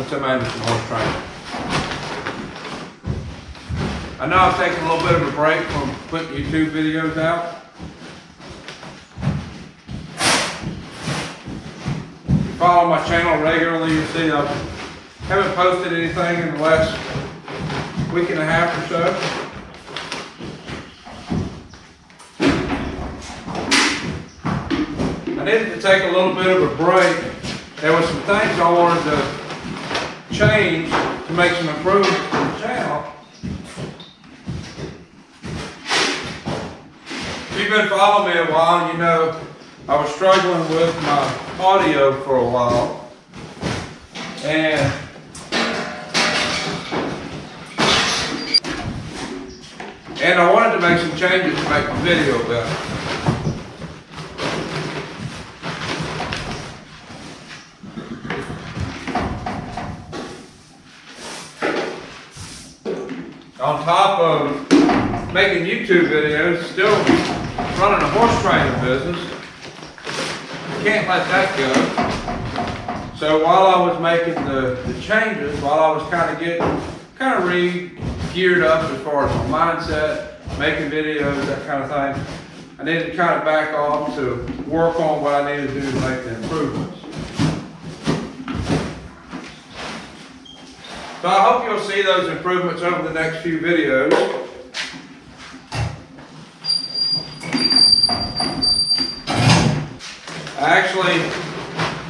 since I'm into some horse training. I know I've taken a little bit of a break from putting YouTube videos out. If you follow my channel regularly, you'll see I haven't posted anything in the last week and a half or so. I needed to take a little bit of a break. There were some things I wanted to change to make some improvements to the channel. If you've been following me a while, you know I was struggling with my audio for a while. And I wanted to make some changes to make my video better. On top of making YouTube videos, still running a horse training business, can't let that go. So while I was making the changes, while I was kind of re-geared up as far as my mindset, making videos, that kind of thing, I needed to kind of back off to work on what I needed to do to make the improvements. So I hope you'll see those improvements over the next few videos. I actually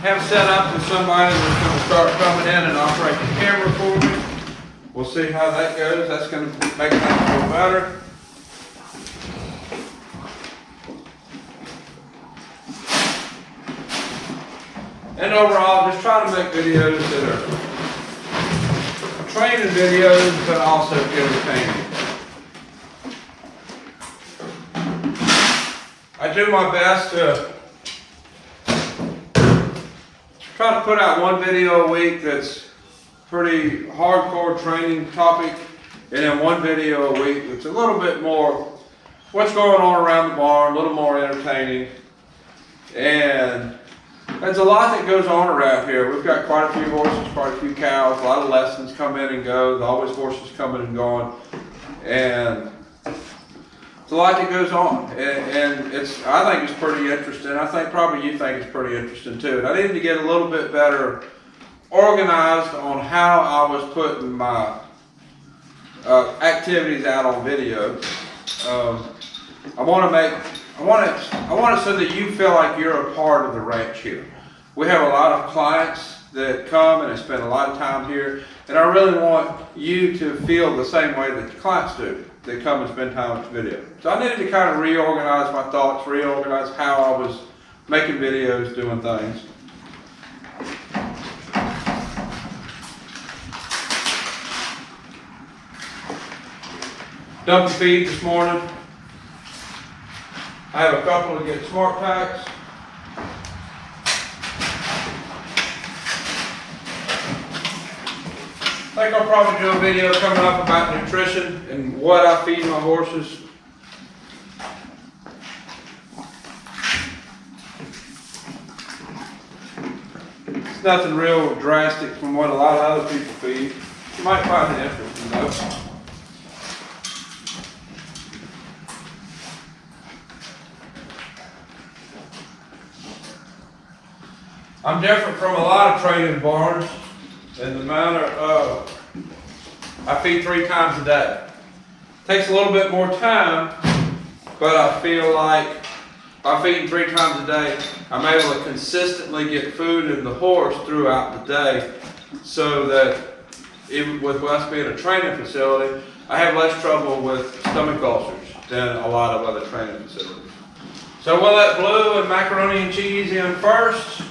have set up with somebody that's going to start coming in and operate the camera for me. We'll see how that goes. That's going to make things feel better. And overall, just trying to make videos that are training videos, but also entertaining. I do my best to try to put out one video a week that's pretty hardcore training topic, and then one video a week that's a little bit more what's going on around the barn, a little more entertaining. And there's a lot that goes on around here. We've got quite a few horses, quite a few cows, a lot of lessons come in and go. There's always horses coming and going. And it's a lot that goes on. And I think it's pretty interesting. I think probably you think it's pretty interesting too. And I needed to get a little bit better organized on how I was putting my activities out on video. I want it so that you feel like you're a part of the ranch here. We have a lot of clients that come and they spend a lot of time here, and I really want you to feel the same way that the clients do. They come and spend time with the video. So I needed to kind of reorganize my thoughts, reorganize how I was making videos, doing things. Dumping feed this morning. I have a couple to get smart packs. I think I'll probably do a video coming up about nutrition and what I feed my horses. It's nothing real drastic from what a lot of other people feed. You might find it interesting though. I'm different from a lot of training barns in the manner of I feed 3 times a day. Takes a little bit more time, but I feel like by feeding 3 times a day, I'm able to consistently get food in the horse throughout the day, so that even with us being a training facility, I have less trouble with stomach ulcers than a lot of other training facilities. So we'll let Blue and Macaroni and Cheese in first.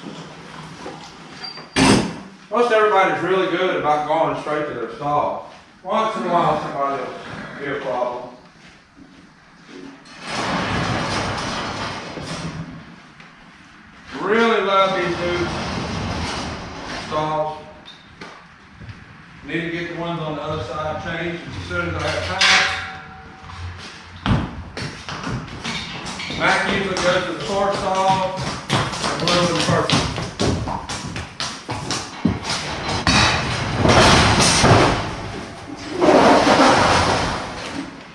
Most everybody's really good about going straight to their stall. Once in a while somebody will be a problem. Really love these new stalls. Need to get the ones on the other side changed as soon as I have time. Mac usually goes to the short stall and Blue to the purple.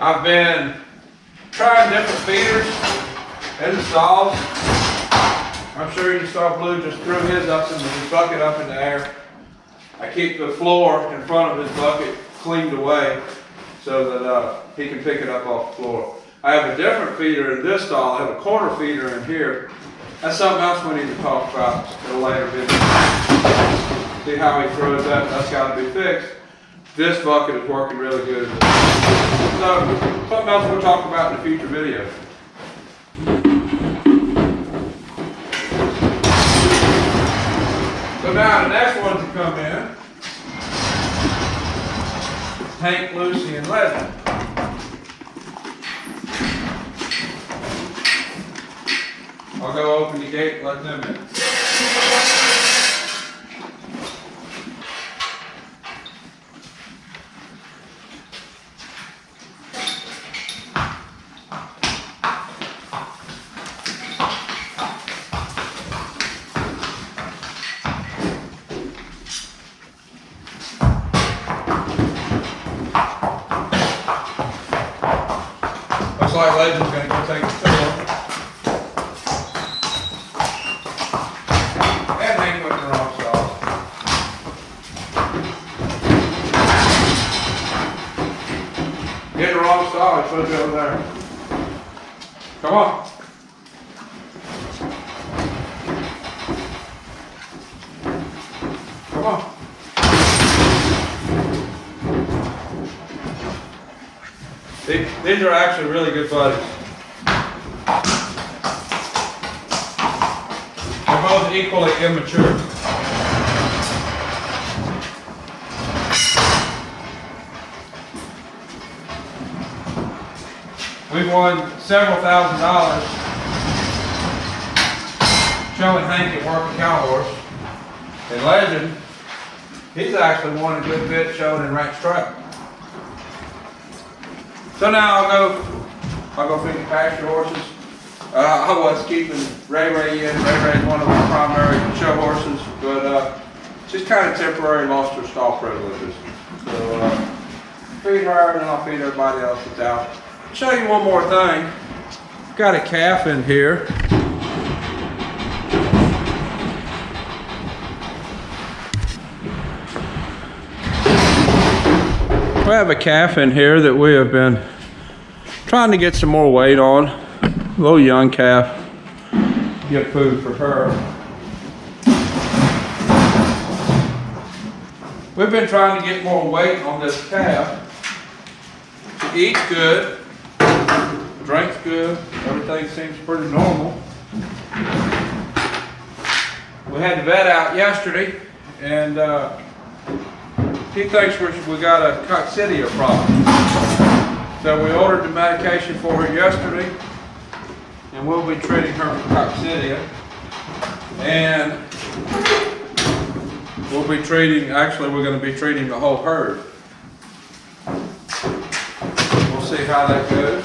I've been trying different feeders in the stalls. I'm sure you saw Blue just threw his bucket up in the air. I keep the floor in front of his bucket cleaned away so that he can pick it up off the floor. I have a different feeder in this stall. I have a quarter feeder in here. That's something else we need to talk about in a later video. See how he throws that? That's got to be fixed. This bucket is working really good. So, something else we'll talk about in a future video. So now the next one to come in, Hank, Lucy, and Leslie. I'll go open the gate and let them in. Looks like Legend's going to go take a tour. And Hank went in the wrong stall. Get in the wrong stall, he's supposed to be over there. Come on. Come on. These are actually really good buddies. They're both equally immature. We've won several $1,000s showing Hank at work a cow horse. And Legend, he's actually won a good bit showing in ranch track. So now I'll go feed the pasture horses. I was keeping Ray in. Ray is one of our primary show horses, but she's kind of temporarily lost her stall privileges. So feed her, and then I'll feed everybody else that's out. I'll show you one more thing. Got a calf in here. We have a calf in here that we have been trying to get some more weight on. A little young calf. Get food for her. We've been trying to get more weight on this calf. She eats good, drinks good, everything seems pretty normal. We had the vet out yesterday, and he thinks we got a coccidia problem. So we ordered the medication for her yesterday, and we'll be treating her for coccidia. And we'll be treating, actually we're going to be treating the whole herd. We'll see how that goes.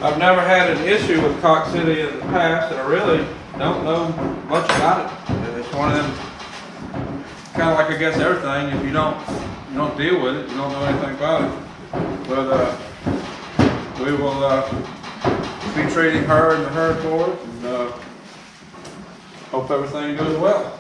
I've never had an issue with coccidia in the past, and I really don't know much about it. It's one of them, kind of like I guess everything. If you don't deal with it, you don't know anything about it. But we will be treating her and the herd for it, and hope everything goes well.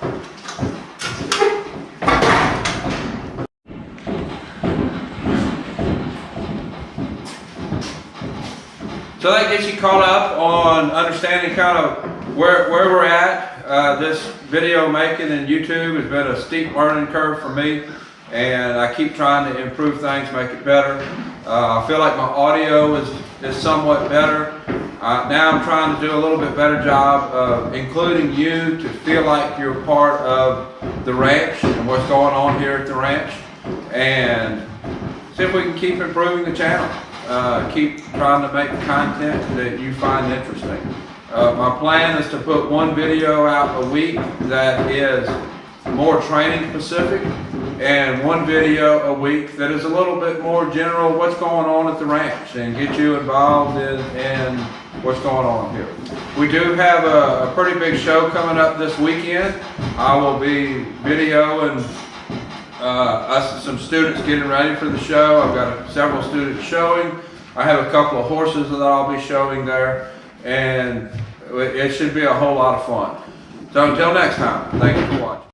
So that gets you caught up on understanding kind of where we're at. This video making in YouTube has been a steep learning curve for me, and I keep trying to improve things, make it better. I feel like my audio is somewhat better. Now I'm trying to do a little bit better job of including you to feel like you're part of the ranch and what's going on here at the ranch, and see if we can keep improving the channel. Keep trying to make content that you find interesting. My plan is to put one video out a week that is more training specific, and one video a week that is a little bit more general what's going on at the ranch, and get you involved in what's going on here. We do have a pretty big show coming up this weekend. I will be videoing us and some students getting ready for the show. I've got several students showing. I have a couple of horses that I'll be showing there, and it should be a whole lot of fun. So until next time, thank you for watching.